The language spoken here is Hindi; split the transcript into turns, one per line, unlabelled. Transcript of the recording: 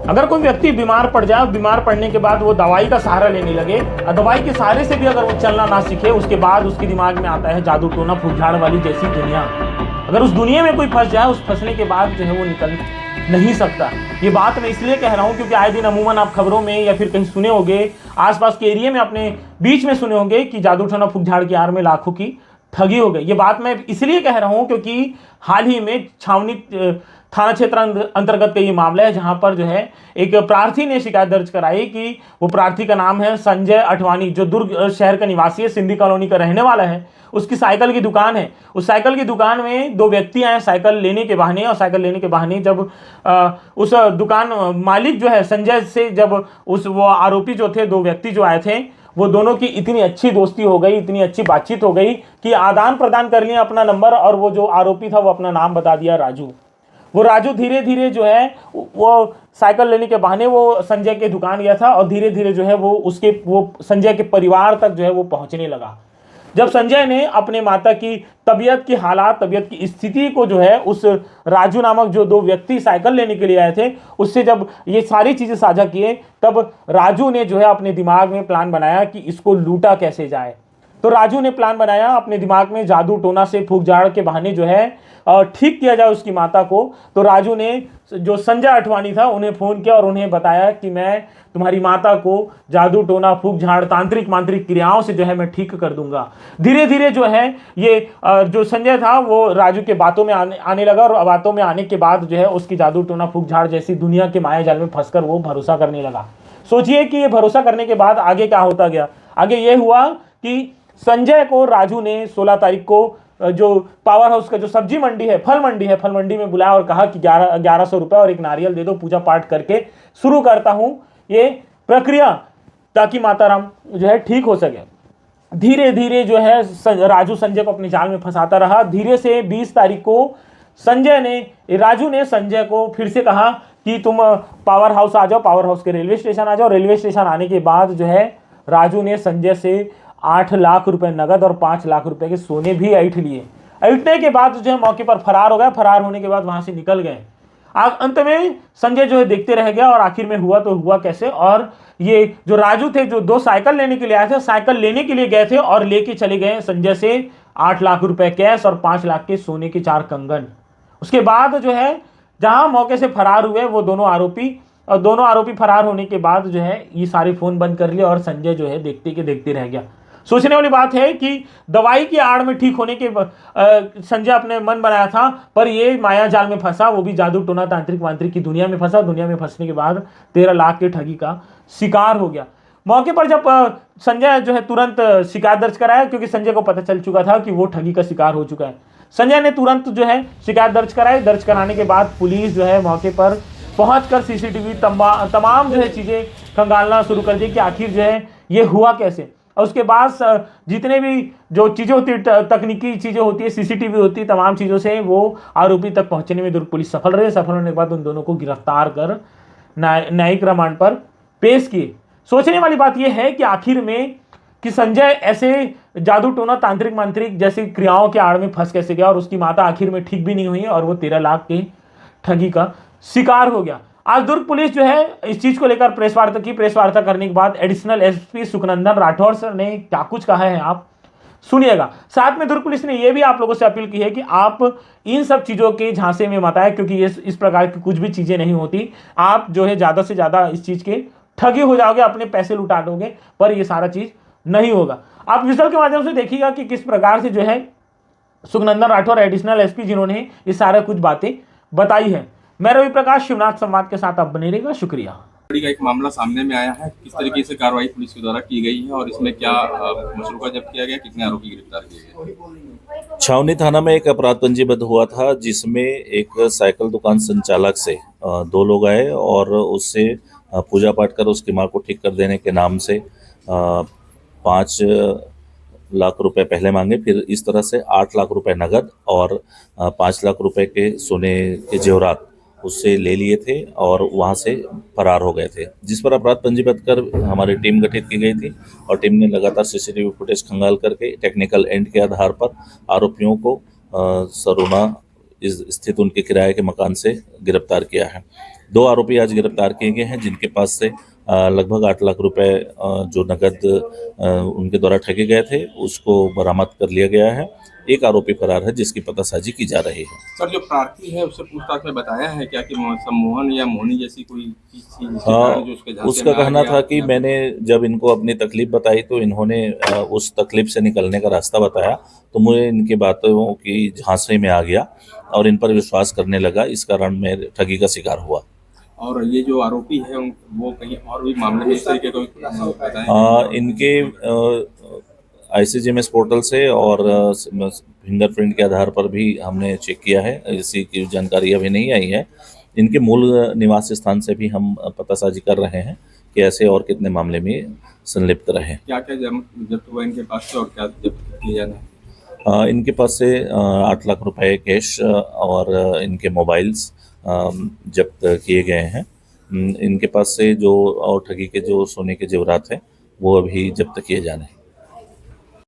अगर कोई व्यक्ति बीमार पड़ जाए, बीमार पड़ने के बाद वो दवाई का सहारा लेने लगे और दवाई के सहारे से भी अगर वो चलना ना सीखे, उसके बाद उसके दिमाग में आता है जादू टोना फूक झाड़ वाली जैसी दुनिया। अगर उस दुनिया में कोई फंस जाए, उस फंसने के बाद जो है वो निकल नहीं सकता। ये बात मैं इसलिए कह रहा हूँ क्योंकि आए दिन अमूमन आप खबरों में या फिर कहीं सुने होंगे, आसपास के एरिया में अपने बीच में सुने होंगे कि जादू टोना फूक झाड़ की आड़ में लाखों की ठगी हो गई। ये बात मैं इसलिए कह रहा हूँ क्योंकि हाल ही में छावनी थाना क्षेत्र अंतर्गत का ये मामला है, जहां पर जो है एक प्रार्थी ने शिकायत दर्ज कराई कि वो प्रार्थी का नाम है संजय अठवानी, जो दुर्ग शहर का निवासी है, सिंधी कॉलोनी का रहने वाला है। उसकी साइकिल की दुकान है। उस साइकिल की दुकान में दो व्यक्ति आए साइकिल लेने के बहाने, और साइकिल लेने के बहाने जब उस दुकान मालिक जो है संजय से, जब वो आरोपी जो थे, दो व्यक्ति जो आए थे, वो दोनों की इतनी अच्छी दोस्ती हो गई, इतनी अच्छी बातचीत हो गई कि आदान प्रदान कर लिया अपना नंबर, और वो जो आरोपी था वो अपना नाम बता दिया राजू। वो राजू धीरे धीरे जो है वो साइकिल लेने के बहाने वो संजय के दुकान गया था, और धीरे धीरे जो है वो संजय के परिवार तक जो है वो पहुंचने लगा। जब संजय ने अपने माता की तबीयत की स्थिति को जो है उस राजू नामक जो दो व्यक्ति साइकिल लेने के लिए आए थे, उससे जब ये सारी चीजें साझा किए, तब राजू ने जो है अपने दिमाग में प्लान बनाया कि इसको लूटा कैसे जाए। तो राजू ने प्लान बनाया अपने दिमाग में, जादू टोना से फूक झाड़ के बहाने जो है ठीक किया जाए उसकी माता को। तो राजू ने जो संजय अठवानी था उन्हें फोन किया और उन्हें बताया कि मैं तुम्हारी माता को जादू टोना फूक झाड़ तांत्रिक मांत्रिक क्रियाओं से जो है मैं ठीक कर दूंगा। धीरे धीरे जो है ये जो संजय था वो राजू के बातों में आने लगा, और बातों में आने के बाद जो है उसकी जादू टोना फूक झाड़ जैसी दुनिया के माया जाल में फंसकर वो भरोसा करने लगा। सोचिए कि ये भरोसा करने के बाद आगे क्या होता गया। आगे ये हुआ कि संजय को राजू ने 16 तारीख को जो पावर हाउस का जो सब्जी मंडी है, फल मंडी में बुलाया और कहा कि 1100 रुपए और एक नारियल दे दो, पूजा पाठ करके शुरू करता हूं ये प्रक्रिया, ताकि माता राम जो है ठीक हो सके। धीरे धीरे जो है राजू संजय को अपने जाल में फंसाता रहा। धीरे से 20 तारीख को राजू ने संजय को फिर से कहा कि तुम पावर हाउस आ जाओ, पावर हाउस के रेलवे स्टेशन आ जाओ। रेलवे स्टेशन आने के बाद जो है राजू ने संजय से 8 लाख रुपए नगद और 5 लाख रुपए के सोने भी ऐंठ लिए। ऐंठने के बाद जो है मौके पर फरार हो गया। फरार होने के बाद वहां से निकल गए। अंत में संजय जो है देखते रह गया, और आखिर में हुआ तो हुआ कैसे। और ये जो राजू थे, जो दो साइकिल लेने के लिए आए थे, साइकिल लेने के लिए गए थे और लेके चले गए संजय से 8 लाख रुपए कैश और 5 लाख के सोने के 4 कंगन। उसके बाद जो है जहां मौके से फरार हुए वो दोनों आरोपी फरार होने के बाद जो है ये सारे फोन बंद कर लिए, और संजय जो है देखते रह गया। सोचने वाली बात है कि दवाई की आड़ में ठीक होने के संजय अपने मन बनाया था, पर ये माया जाल में फंसा, वो भी जादू टोना तांत्रिक मांत्रिक की दुनिया में फंसा। दुनिया में फंसने के बाद 13 लाख की ठगी का शिकार हो गया। मौके पर जब संजय जो है तुरंत शिकायत दर्ज कराया, क्योंकि संजय को पता चल चुका था कि वो ठगी का शिकार हो चुका है। संजय ने तुरंत जो है शिकायत दर्ज कराई। दर्ज कराने के बाद पुलिस जो है मौके पर पहुंचकर सीसीटीवी तमाम जो है चीजें खंगालना शुरू कर दी कि आखिर जो है ये हुआ कैसे। और उसके बाद जितने भी जो चीज़ें होती है, तकनीकी चीज़ें होती है, सीसीटीवी होती है, तमाम चीज़ों से वो आरोपी तक पहुंचने में दुर्ग पुलिस सफल रही। सफल होने के बाद उन दोनों को गिरफ्तार कर न्यायिक रिमांड पर पेश किए। सोचने वाली बात यह है कि आखिर में कि संजय ऐसे जादू टोना तांत्रिक मांत्रिक जैसी क्रियाओं के आड़ में फंस कैसे गया, और उसकी माता आखिर में ठीक भी नहीं हुई, और वो 13 लाख की ठगी का शिकार हो गया। आज दुर्ग पुलिस जो है इस चीज को लेकर प्रेस वार्ता करने के बाद additional SP Sukhnandan Rathore sir ने क्या कुछ कहा है आप सुनिएगा। साथ में दुर्ग पुलिस ने यह भी आप लोगों से अपील की है कि आप इन सब चीजों के झांसे में मत आए, क्योंकि ये इस प्रकार की कुछ भी चीजें नहीं होती। आप जो है ज्यादा से ज्यादा इस चीज के ठगी हो जाओगे, अपने पैसे लुटा दोगे, पर ये सारा चीज नहीं होगा। आप विजुअल के माध्यम से देखिएगा कि किस प्रकार से जो है सुखनंदन राठौर एडिशनल एसपी जिन्होंने ये सारा कुछ बातें बताई है। मैं रवि प्रकाश शिवनाथ संवाद के साथ आप बने रहिएगा। शुक्रिया।
का एक मामला सामने में आया है, किस तरीके से कार्रवाई पुलिस के द्वारा की गई है और इसमें क्या मशरूका जब्त किया गया, कितने आरोपी गिरफ्तार किए गए?
छावनी थाना में एक अपराध पंजीबद्ध हुआ था, जिसमें एक साइकिल दुकान संचालक से 2 लोग आए और उससे पूजा पाठ कर उसकी मां को ठीक कर देने के नाम से 5 लाख रुपए पहले मांगे। फिर इस तरह से 8 लाख रुपए नगद और 5 लाख रुपए के सोने के जेवरात उससे ले लिए थे और वहां से फरार हो गए थे, जिस पर अपराध पंजीबद्ध कर हमारी टीम गठित की गई थी और टीम ने लगातार सीसीटीवी फुटेज खंगाल करके टेक्निकल एंड के आधार पर आरोपियों को सरोना स्थित उनके किराए के मकान से गिरफ्तार किया है। 2 आरोपी आज गिरफ्तार किए गए हैं, जिनके पास से लगभग 8 लाख रुपए जो नकद उनके द्वारा ठगे गए थे उसको बरामद कर लिया गया है। एक आरोपी फरार है, जिसकी पतासाजी की जा रही है।
सर, जो प्रार्थी है उससे पूछताछ में बताया है क्या कि सम्मोहन या मोहनी जैसी कोई चीज थी जिसके कारण जो उसके झांसे
उसका
में आ
कहना
गया
था कि
या
मैंने जब इनको अपनी तकलीफ बताई तो इन्होंने उस तकलीफ से निकलने का रास्ता बताया, तो मुझे इनकी बातों की झांसे में आ गया और इन पर विश्वास करने लगा, इस कारण मैं ठगी का शिकार हुआ।
और ये जो आरोपी है वो कहीं और भी मामले में इस तरीके का बताया
इनके ICGMS पोर्टल से और फिंगरप्रिंट के आधार पर भी हमने चेक किया है, इसी की जानकारी अभी नहीं आई है। इनके मूल निवास स्थान से भी हम पतासाजी कर रहे हैं कि ऐसे और कितने मामले में संलिप्त रहे।
क्या क्या जब्त हुआ इनके पास से और क्या जब्त किया जाना है?
इनके पास से 8 लाख रुपए कैश और इनके मोबाइल्स जब्त किए गए हैं। इनके पास से जो और ठगी के जो सोने के जेवरात हैं वो अभी जब्त किए जाने हैं।